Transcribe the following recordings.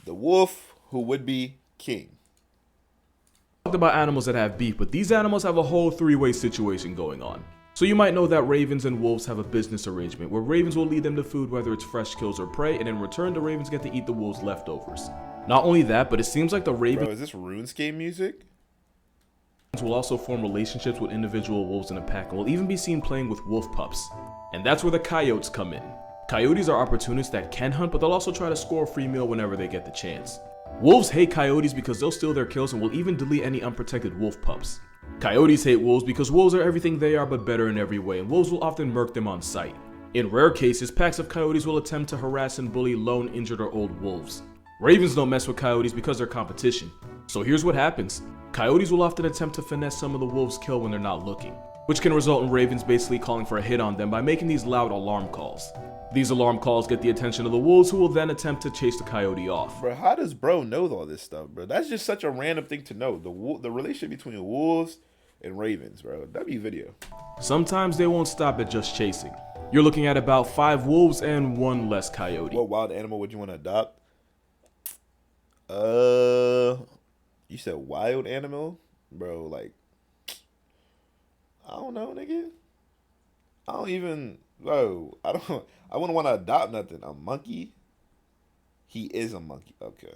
The wolf who would be king. Talked about animals that have beef, but these animals have a whole three-way situation going on. So you might know that ravens and wolves have a business arrangement where ravens will lead them to food whether it's fresh kills or prey, and in return the ravens get to eat the wolves' leftovers. Not only that, but it seems like the ravens Bro, is this RuneScape music? will also form relationships with individual wolves in a pack and will even be seen playing with wolf pups. And that's where the coyotes come in. Coyotes are opportunists that can hunt, but they'll also try to score a free meal whenever they get the chance. Wolves hate coyotes because they'll steal their kills and will even delete any unprotected wolf pups. Coyotes hate wolves because wolves are everything they are but better in every way, and wolves will often murk them on sight. In rare cases, packs of coyotes will attempt to harass and bully lone, injured, or old wolves. Ravens don't mess with coyotes because they're competition. So here's what happens. Coyotes will often attempt to finesse some of the wolves' kill when they're not looking, which can result in ravens basically calling for a hit on them by making these loud alarm calls. These alarm calls get the attention of the wolves, who will then attempt to chase the coyote off. Bro, how does bro know all this stuff, bro? That's just such a random thing to know. The relationship between wolves and ravens, bro. That'd be a video. Sometimes they won't stop at just chasing. You're looking at about 5 wolves and 1 less coyote. What wild animal would you want to adopt? You said wild animal? Bro, like, I don't know, nigga. I wouldn't want to adopt nothing. A monkey? He is a monkey. Okay.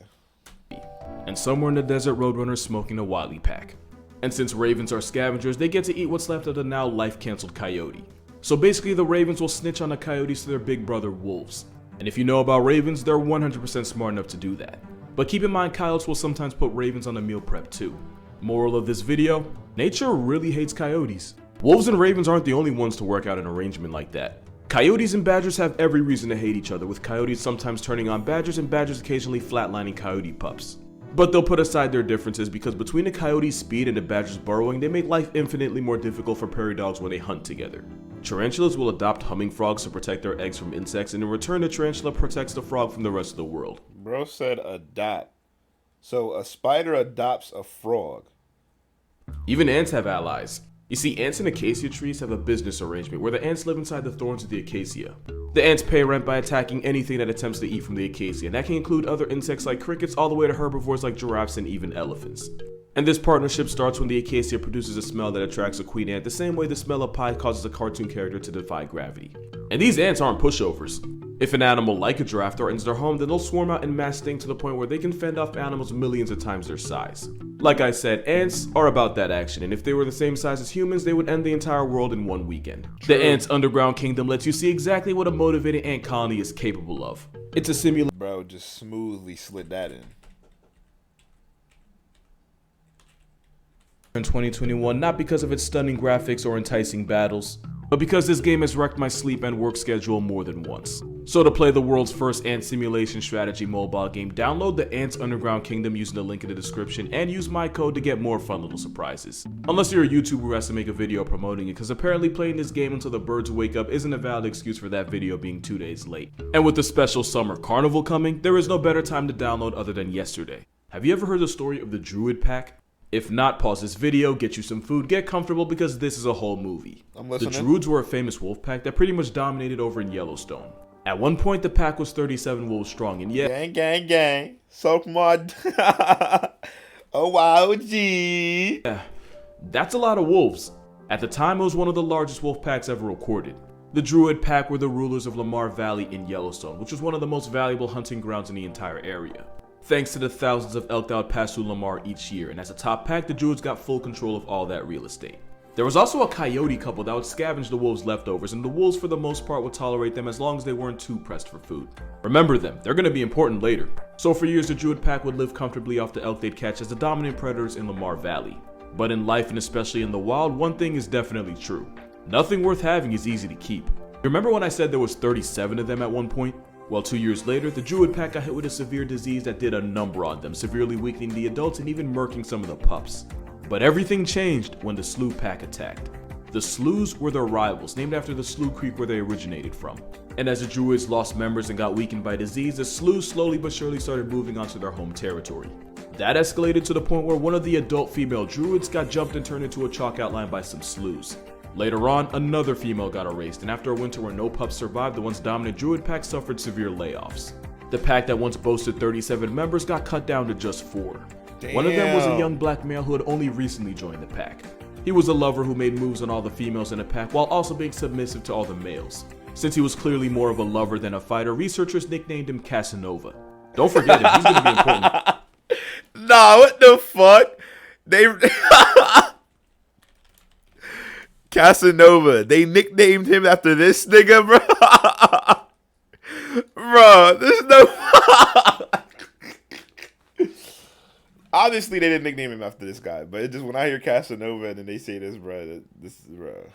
And somewhere in the desert, roadrunners smoking a wily pack. And since ravens are scavengers, they get to eat what's left of the now life-canceled coyote. So basically, the ravens will snitch on the coyotes to their big brother wolves. And if you know about ravens, they're 100% smart enough to do that. But keep in mind, coyotes will sometimes put ravens on a meal prep too. Moral of this video, nature really hates coyotes. Wolves and ravens aren't the only ones to work out an arrangement like that. Coyotes and badgers have every reason to hate each other, with coyotes sometimes turning on badgers and badgers occasionally flatlining coyote pups. But they'll put aside their differences because between the coyote's speed and the badger's burrowing, they make life infinitely more difficult for prairie dogs when they hunt together. Tarantulas will adopt humming frogs to protect their eggs from insects, and in return the tarantula protects the frog from the rest of the world. Bro said adopt. So a spider adopts a frog. Even ants have allies. You see, ants and acacia trees have a business arrangement where the ants live inside the thorns of the acacia. The ants pay rent by attacking anything that attempts to eat from the acacia, and that can include other insects like crickets all the way to herbivores like giraffes and even elephants. And this partnership starts when the acacia produces a smell that attracts a queen ant the same way the smell of pie causes a cartoon character to defy gravity. And these ants aren't pushovers. If an animal like a giraffe threatens their home, then they'll swarm out en masse sting to the point where they can fend off animals millions of times their size. Like I said, ants are about that action, and if they were the same size as humans, they would end the entire world in one weekend. True. The ants' underground kingdom lets you see exactly what a motivated ant colony is capable of. It's a simulation. Bro just smoothly slid that in. In 2021, not because of its stunning graphics or enticing battles, but because this game has wrecked my sleep and work schedule more than once. So to play the world's first ant simulation strategy mobile game, download the Ants Underground Kingdom using the link in the description and use my code to get more fun little surprises. Unless you're a YouTuber who has to make a video promoting it, because apparently playing this game until the birds wake up isn't a valid excuse for that video being 2 days late. And with the special summer carnival coming, there is no better time to download other than yesterday. Have you ever heard the story of the Druid pack? If not, pause this video, get you some food, get comfortable because this is a whole movie. I'm The listening. Druids were a famous wolf pack that pretty much dominated over in Yellowstone. At one point, the pack was 37 wolves strong, and yet, Gang, gang, gang. Soak mod. Oh, wow, G. that's a lot of wolves. At the time, it was one of the largest wolf packs ever recorded. The Druid pack were the rulers of Lamar Valley in Yellowstone, which was one of the most valuable hunting grounds in the entire area. Thanks to the thousands of elk that would pass through Lamar each year, and as a top pack, the Druids got full control of all that real estate. There was also a coyote couple that would scavenge the wolves' leftovers, and the wolves for the most part would tolerate them as long as they weren't too pressed for food. Remember them, they're going to be important later. So for years, the Druid pack would live comfortably off the elk they'd catch as the dominant predators in Lamar Valley. But in life, and especially in the wild, one thing is definitely true. Nothing worth having is easy to keep. Remember when I said there was 37 of them at one point? Well, 2 years later, the Druid pack got hit with a severe disease that did a number on them, severely weakening the adults and even murking some of the pups. But everything changed when the Slough pack attacked. The Sloughs were their rivals, named after the Slough Creek where they originated from. And as the Druids lost members and got weakened by disease, the Sloughs slowly but surely started moving onto their home territory. That escalated to the point where one of the adult female Druids got jumped and turned into a chalk outline by some Sloughs. Later on, another female got erased, and after a winter where no pups survived, the once dominant Druid pack suffered severe layoffs. The pack that once boasted 37 members got cut down to just 4. Damn. One of them was a young black male who had only recently joined the pack. He was a lover who made moves on all the females in the pack while also being submissive to all the males. Since he was clearly more of a lover than a fighter, researchers nicknamed him Casanova. Don't forget him, he's gonna be important. Nah, what the fuck? They Casanova. They nicknamed him after this nigga, bro. Bro, there's no. Obviously, they didn't nickname him after this guy, but it just when I hear Casanova and then they say this, bro, this is bro.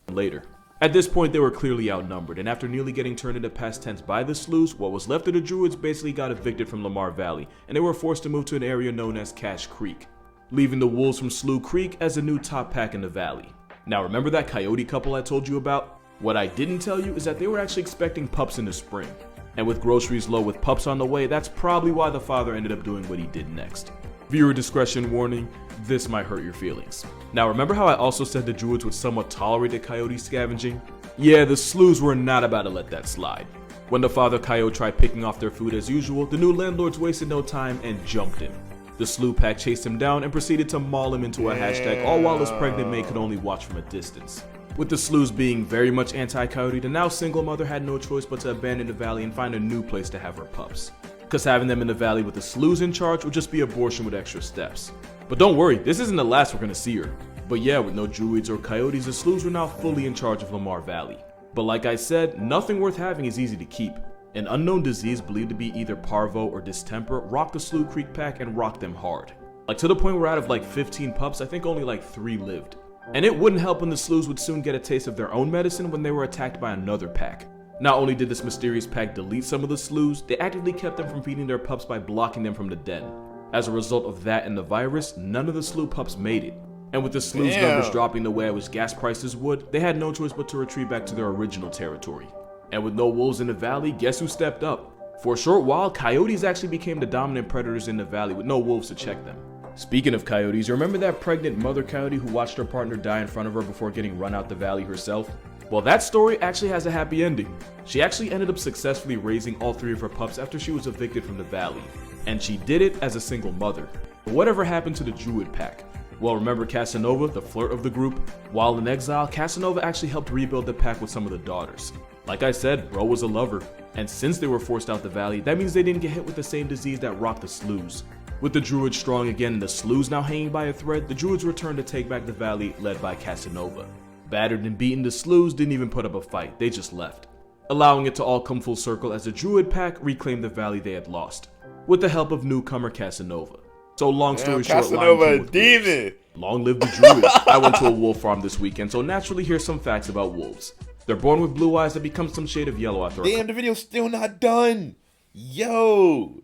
Later. At this point, they were clearly outnumbered, and after nearly getting turned into past tense by the Slews, what was left of the Druids basically got evicted from Lamar Valley, and they were forced to move to an area known as Cache Creek, leaving the wolves from Slough Creek as the new top pack in the valley. Now remember that coyote couple I told you about? What I didn't tell you is that they were actually expecting pups in the spring, and with groceries low with pups on the way, that's probably why the father ended up doing what he did next. Viewer discretion warning, this might hurt your feelings. Now remember how I also said the Druids would somewhat tolerate the coyote scavenging? Yeah, the Slews were not about to let that slide. When the father coyote tried picking off their food as usual, the new landlords wasted no time and jumped him. The Slough pack chased him down and proceeded to maul him into a hashtag, all while his pregnant mate could only watch from a distance. With the Slews being very much anti-coyote, the now single mother had no choice but to abandon the valley and find a new place to have her pups. Cause having them in the valley with the Slews in charge would just be abortion with extra steps. But don't worry, this isn't the last we're gonna see her. But yeah, with no Druids or coyotes, the Slews were now fully in charge of Lamar Valley. But like I said, nothing worth having is easy to keep. An unknown disease believed to be either parvo or distemper rocked the Slough Creek pack and rocked them hard. Like to the point where out of like 15 pups, I think only like 3 lived. And it wouldn't help when the Slews would soon get a taste of their own medicine when they were attacked by another pack. Not only did this mysterious pack delete some of the Slews, they actively kept them from feeding their pups by blocking them from the den. As a result of that and the virus, none of the Slough pups made it. And with the Slews numbers dropping the way I wish gas prices would, they had no choice but to retreat back to their original territory. And with no wolves in the valley, guess who stepped up? For a short while, coyotes actually became the dominant predators in the valley with no wolves to check them. Speaking of coyotes, you remember that pregnant mother coyote who watched her partner die in front of her before getting run out the valley herself? Well, that story actually has a happy ending. She actually ended up successfully raising all 3 of her pups after she was evicted from the valley. And she did it as a single mother. But whatever happened to the Druid pack? Well, remember Casanova, the flirt of the group? While in exile, Casanova actually helped rebuild the pack with some of the daughters. Like I said, bro was a lover. And since they were forced out the valley, that means they didn't get hit with the same disease that rocked the Slews. With the Druids strong again and the Slews now hanging by a thread, the Druids returned to take back the valley, led by Casanova. Battered and beaten, the Slews didn't even put up a fight, they just left. Allowing it to all come full circle as the Druid pack reclaimed the valley they had lost, with the help of newcomer Casanova. So long story short, Casanova a demon. Long live the Druids. I went to a wolf farm this weekend, so naturally here's some facts about wolves. They're born with blue eyes that become some shade of yellow after Damn, the video's still not done. Yo.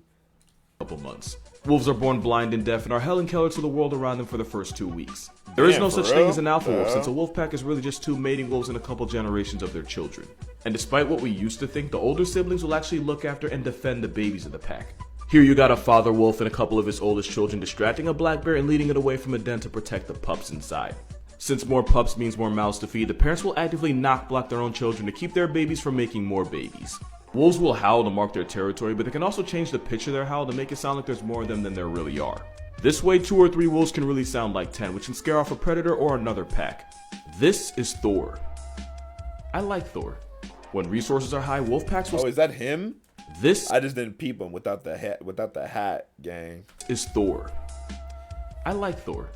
couple months. Wolves are born blind and deaf and are held in killers to the world around them for the first 2 weeks. There is no such thing as an alpha wolf, since a wolf pack is really just 2 mating wolves and a couple generations of their children. And despite what we used to think, the older siblings will actually look after and defend the babies of the pack. Here you got a father wolf and a couple of his oldest children distracting a black bear and leading it away from a den to protect the pups inside. Since more pups means more mouths to feed, the parents will actively knock block their own children to keep their babies from making more babies. Wolves will howl to mark their territory, but they can also change the pitch of their howl to make it sound like there's more of them than there really are. This way, 2 or 3 wolves can really sound like 10, which can scare off a predator or another pack. This is Thor. I like Thor. When resources are high, wolf packs will... Oh, is that him? This... I just didn't peep him without the hat, gang. ...is Thor. I like Thor.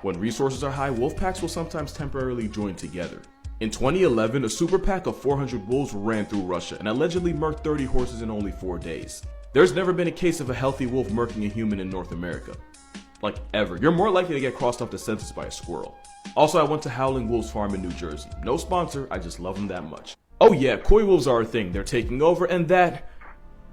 When resources are high, wolf packs will sometimes temporarily join together. In 2011, a super pack of 400 wolves ran through Russia and allegedly murked 30 horses in only 4 days. There's never been a case of a healthy wolf murking a human in North America. Like, ever. You're more likely to get crossed off the census by a squirrel. Also, I went to Howling Wolves Farm in New Jersey. No sponsor, I just love them that much. Oh yeah, coy wolves are a thing. They're taking over, and that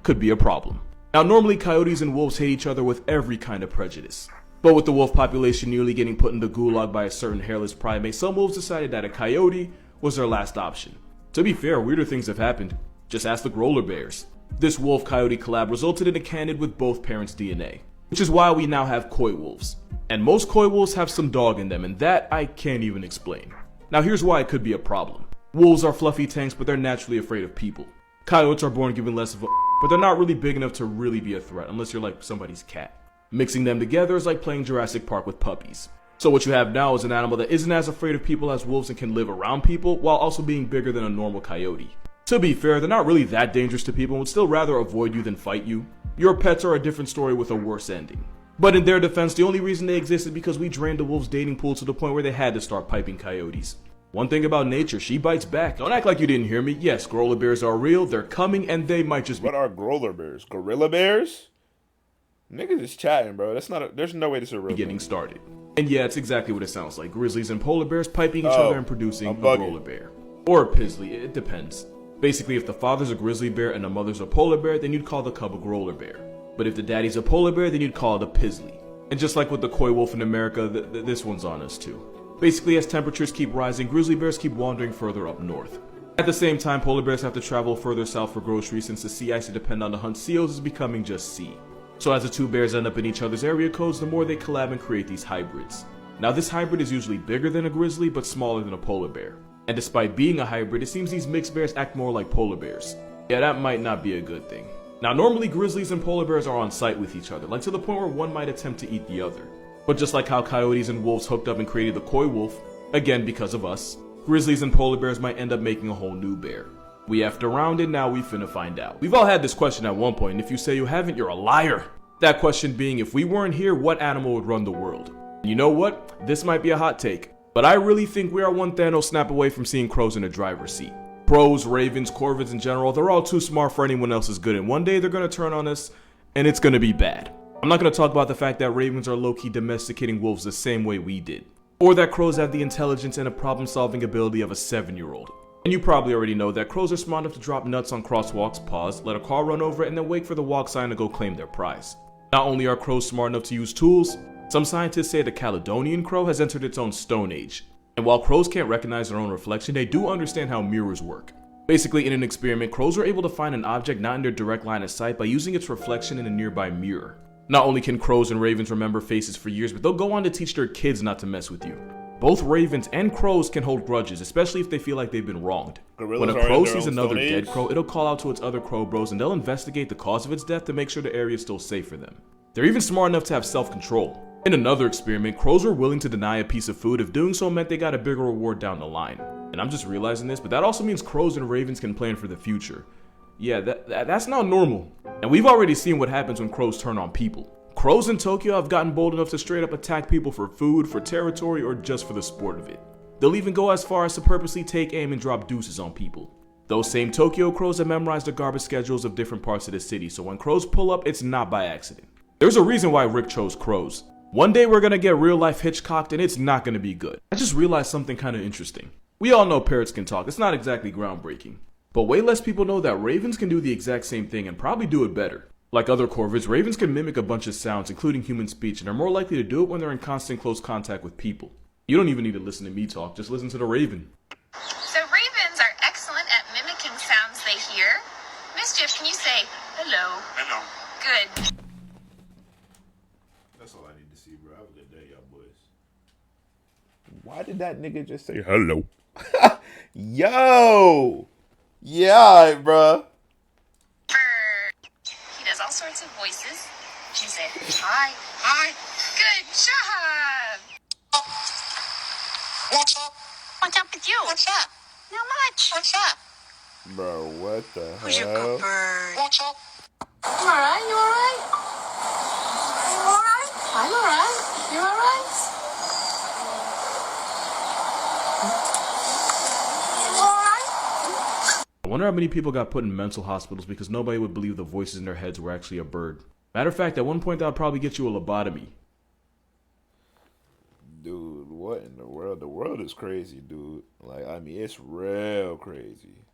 could be a problem. Now, normally coyotes and wolves hate each other with every kind of prejudice. But with the wolf population nearly getting put in the gulag by a certain hairless primate, some wolves decided that a coyote was their last option. To be fair, weirder things have happened. Just ask the roller bears. This wolf-coyote collab resulted in a candid with both parents' DNA, which is why we now have coy wolves. And most coy wolves have some dog in them, and that I can't even explain. Now here's why it could be a problem. Wolves are fluffy tanks, but they're naturally afraid of people. Coyotes are born giving less of a but they're not really big enough to really be a threat unless you're like somebody's cat. Mixing them together is like playing Jurassic Park with puppies. So what you have now is an animal that isn't as afraid of people as wolves and can live around people while also being bigger than a normal coyote. To be fair, they're not really that dangerous to people and would still rather avoid you than fight you. Your pets are a different story with a worse ending. But in their defense, the only reason they exist is because we drained the wolves' dating pool to the point where they had to start piping coyotes. One thing about nature, she bites back. Don't act like you didn't hear me. Yes, gorilla bears are real, they're coming, and they might just be— What are gorilla bears? Gorilla bears? Niggas is chatting, bro. There's no way this is a real getting thing. started. And yeah, it's exactly what it sounds like. Grizzlies and polar bears piping each other and producing a gorilla bear. Or a pizzly, it depends. Basically, if the father's a grizzly bear and the mother's a polar bear, then you'd call the cub a growler bear. But if the daddy's a polar bear, then you'd call it a pizzly. And just like with the coy wolf in America, this one's on us too. Basically, as temperatures keep rising, grizzly bears keep wandering further up north. At the same time, polar bears have to travel further south for groceries since the sea ice to depend on to hunt seals is becoming just sea. So as the two bears end up in each other's area codes, the more they collab and create these hybrids. Now this hybrid is usually bigger than a grizzly, but smaller than a polar bear. And despite being a hybrid, it seems these mixed bears act more like polar bears. Yeah, that might not be a good thing. Now normally grizzlies and polar bears are on sight with each other, like to the point where one might attempt to eat the other. But just like how coyotes and wolves hooked up and created the coy wolf, again because of us, grizzlies and polar bears might end up making a whole new bear. We effed around and now we finna find out. We've all had this question at one point, and if you say you haven't, you're a liar. That question being, if we weren't here, what animal would run the world? And you know what? This might be a hot take, but I really think we are one Thanos snap away from seeing crows in the driver's seat. Crows, ravens, corvids in general, they're all too smart for anyone else's good, and one day they're gonna turn on us, and it's gonna be bad. I'm not gonna talk about the fact that ravens are low-key domesticating wolves the same way we did, or that crows have the intelligence and a problem-solving ability of a 7-year-old. And you probably already know that crows are smart enough to drop nuts on crosswalks, pause, let a car run over it, and then wait for the walk sign to go claim their prize. Not only are crows smart enough to use tools, some scientists say the Caledonian crow has entered its own stone age. And while crows can't recognize their own reflection, they do understand how mirrors work. Basically, in an experiment, crows were able to find an object not in their direct line of sight by using its reflection in a nearby mirror. Not only can crows and ravens remember faces for years, but they'll go on to teach their kids not to mess with you. Both ravens and crows can hold grudges, especially if they feel like they've been wronged. When a crow sees another dead crow, it'll call out to its other crow bros and they'll investigate the cause of its death to make sure the area is still safe for them. They're even smart enough to have self-control. In another experiment, crows were willing to deny a piece of food if doing so meant they got a bigger reward down the line. And I'm just realizing this, but that also means crows and ravens can plan for the future. Yeah, that's not normal. And we've already seen what happens when crows turn on people. Crows in Tokyo have gotten bold enough to straight up attack people for food, for territory, or just for the sport of it. They'll even go as far as to purposely take aim and drop deuces on people. Those same Tokyo crows have memorized the garbage schedules of different parts of the city, so when crows pull up, it's not by accident. There's a reason why Rick chose crows. One day we're gonna get real life Hitchcocked and it's not gonna be good. I just realized something kinda interesting. We all know parrots can talk, it's not exactly groundbreaking. But way less people know that ravens can do the exact same thing and probably do it better. Like other corvids, ravens can mimic a bunch of sounds, including human speech, and are more likely to do it when they're in constant close contact with people. You don't even need to listen to me talk, just listen to the raven. So ravens are excellent at mimicking sounds they hear. Mischief, can you say hello? Hello. Good. That's all I need to see, bro. Have a good day, y'all boys. Why did that nigga just say hello? Yo! Yeah, alright, bro. He does all sorts of voices. Can you say hi? Hi. Good job. What's up? What's up with you? What's up? Not much. What's up? Bro, what the hell? Who's your good bird? What's up? You alright? You alright? You alright? I'm alright. You alright? You alright? I wonder how many people got put in mental hospitals because nobody would believe the voices in their heads were actually a bird. Matter of fact, at one point that would probably get you a lobotomy. Dude, what in the world? The world is crazy, dude. Like, I mean, it's real crazy.